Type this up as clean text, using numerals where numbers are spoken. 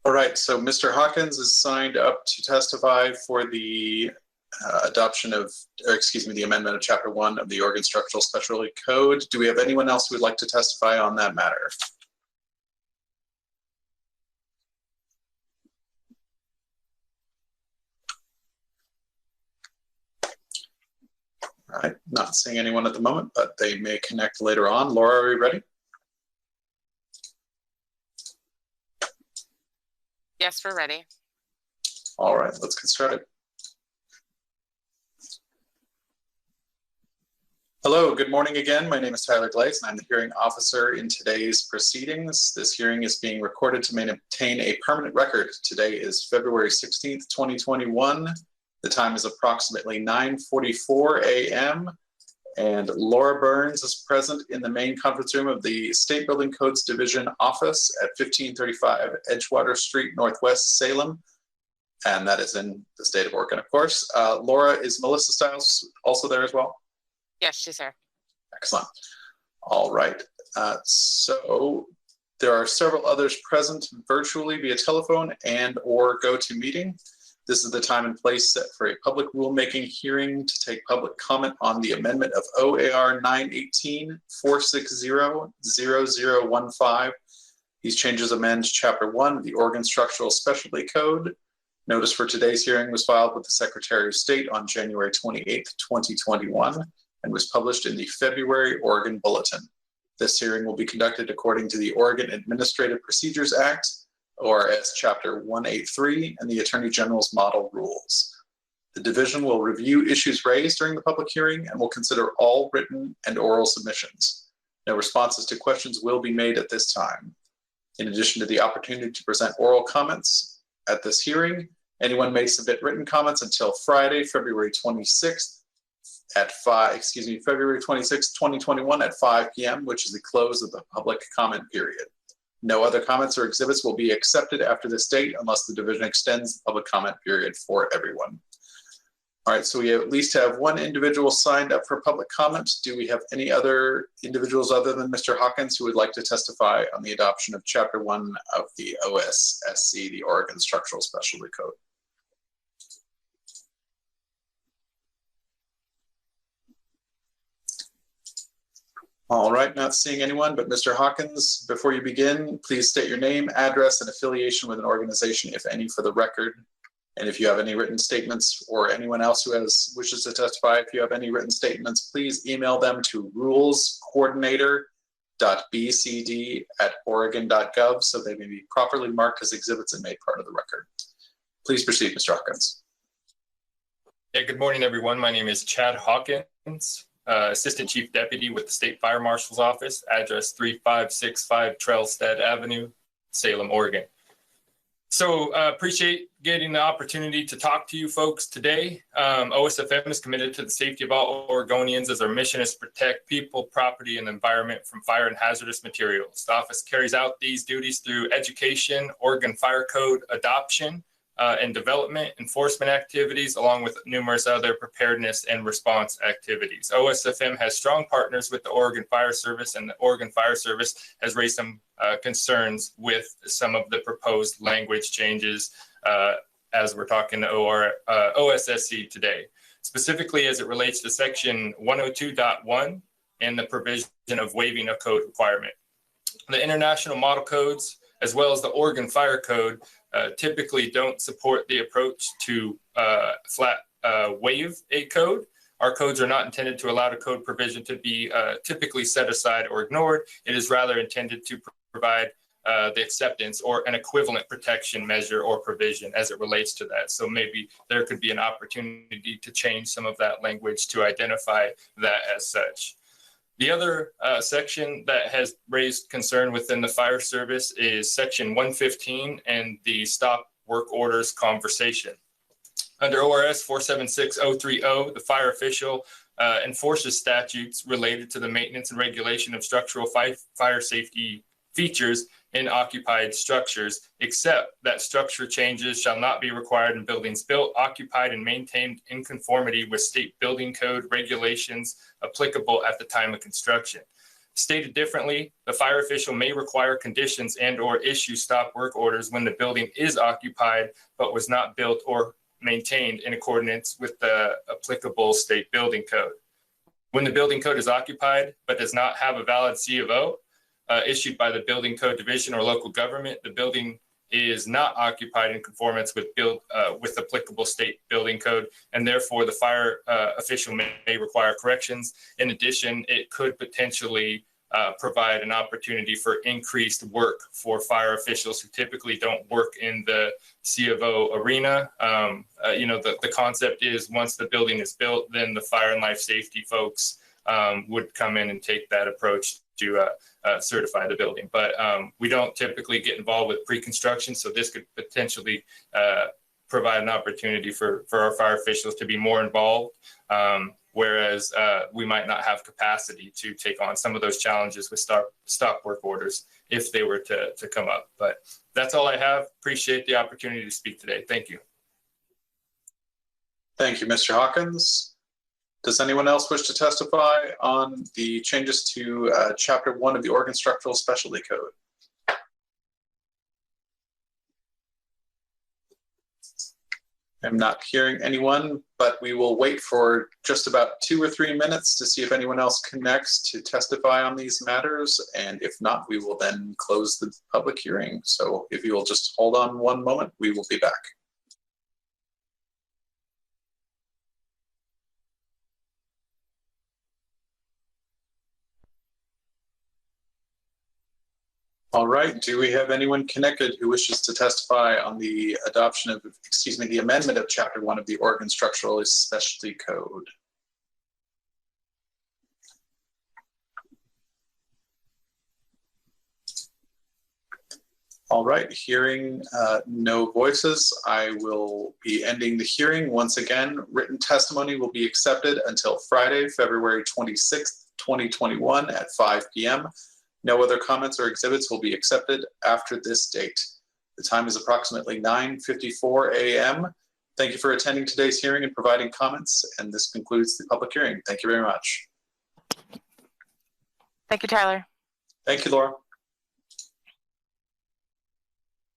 All right, so Mr. Hawkins is signed up to testify for the adoption of, or excuse me, the amendment of Chapter 1 of the Oregon Structural Specialty Code. Do we have anyone else who would like to testify on that matter? All right, not seeing anyone at the moment, but they may connect later on. Laura, are you ready? Yes, we're ready. All right, let's get started. Hello, good morning again. My name is Tyler Glaze, and I'm the hearing officer in today's proceedings. This hearing is being recorded to maintain a permanent record. Today is February 16th, 2021. The time is approximately 9:44 a.m. and Laura Burns is present in the main conference room of the State Building Codes Division office at 1535 Edgewater Street, Northwest Salem. And that is in the state of Oregon, of course. Laura, is Melissa Stiles also there as well? Yes, she's there. Excellent. All right. So there are several others present virtually via telephone and or GoToMeeting. This is the time and place set for a public rulemaking hearing to take public comment on the amendment of OAR 918-460-0015. These changes amend Chapter 1 of the Oregon Structural Specialty Code. Notice for today's hearing was filed with the Secretary of State on January 28, 2021, and was published in the February Oregon Bulletin. This hearing will be conducted according to the Oregon Administrative Procedures Act, ORS Chapter 183, and the Attorney General's Model Rules. The division will review issues raised during the public hearing and will consider all written and oral submissions. No responses to questions will be made at this time. In addition to the opportunity to present oral comments at this hearing, anyone may submit written comments until Friday, February 26th at February 26th, 2021 at 5 p.m., which is the close of the public comment period. No other comments or exhibits will be accepted after this date unless the division extends the public comment period for everyone. All right, so we at least have one individual signed up for public comment. Do we have any other individuals other than Mr. Hawkins who would like to testify on the adoption of Chapter 1 of the OSSC, the Oregon Structural Specialty Code? All right, not seeing anyone, but Mr. Hawkins, before you begin, please state your name, address, and affiliation with an organization, if any, for the record. And if you have any written statements, or anyone else who wishes to testify, if you have any written statements, please email them to rulescoordinator.bcd@oregon.gov so they may be properly marked as exhibits and made part of the record. Please proceed, Mr. Hawkins. Yeah, good morning, everyone. My name is Chad Hawkins, Assistant Chief Deputy with the State Fire Marshal's Office, address 3565 Trailstead Avenue, Salem, Oregon. So appreciate getting the opportunity to talk to you folks today. OSFM is committed to the safety of all Oregonians, as our mission is to protect people, property, and the environment from fire and hazardous materials. The office carries out these duties through education, Oregon Fire Code adoption, and development, enforcement activities, along with numerous other preparedness and response activities. OSFM has strong partners with the Oregon Fire Service, and the Oregon Fire Service has raised some concerns with some of the proposed language changes as we're talking to OSSC today, specifically as it relates to Section 102.1 and the provision of waiving a code requirement. The international model codes, as well as the Oregon Fire Code, typically don't support the approach to flat waive a code. Our codes are not intended to allow a code provision to be typically set aside or ignored. It is rather intended to provide the acceptance or an equivalent protection measure or provision as it relates to that. So maybe there could be an opportunity to change some of that language to identify that as such. The other section that has raised concern within the fire service is Section 115 and the stop work orders conversation. Under ORS 476030, the fire official enforces statutes related to the maintenance and regulation of structural fire safety features in occupied structures, except that structure changes shall not be required in buildings built, occupied, and maintained in conformity with state building code regulations applicable at the time of construction. Stated differently, the fire official may require conditions and/or issue stop work orders when the building is occupied but was not built or maintained in accordance with the applicable state building code. When the building code is occupied but does not have a valid C of O issued by the building code division or local government, the building is not occupied in conformance with applicable state building code, and therefore the fire official may require corrections. In addition, it could potentially provide an opportunity for increased work for fire officials who typically don't work in the C of O arena. The concept is once the building is built, then the fire and life safety folks would come in and take that approach to certify the building. But we don't typically get involved with pre-construction, so this could potentially provide an opportunity for our fire officials to be more involved, whereas we might not have capacity to take on some of those challenges with stop work orders if they were to come up. But that's all I have. Appreciate the opportunity to speak today. Thank you. Thank you, Mr. Hawkins. Does anyone else wish to testify on the changes to Chapter 1 of the Oregon Structural Specialty Code? I'm not hearing anyone, but we will wait for just about 2 or 3 minutes to see if anyone else connects to testify on these matters. And if not, we will then close the public hearing. So if you will just hold on one moment, we will be back. All right, do we have anyone connected who wishes to testify on the adoption of, the amendment of Chapter 1 of the Oregon Structural Specialty Code? All right, hearing no voices, I will be ending the hearing. Once again, written testimony will be accepted until Friday, February 26th, 2021 at 5 p.m. No other comments or exhibits will be accepted after this date. The time is approximately 9:54 a.m. Thank you for attending today's hearing and providing comments, and this concludes the public hearing. Thank you very much. Thank you, Tyler. Thank you, Laura.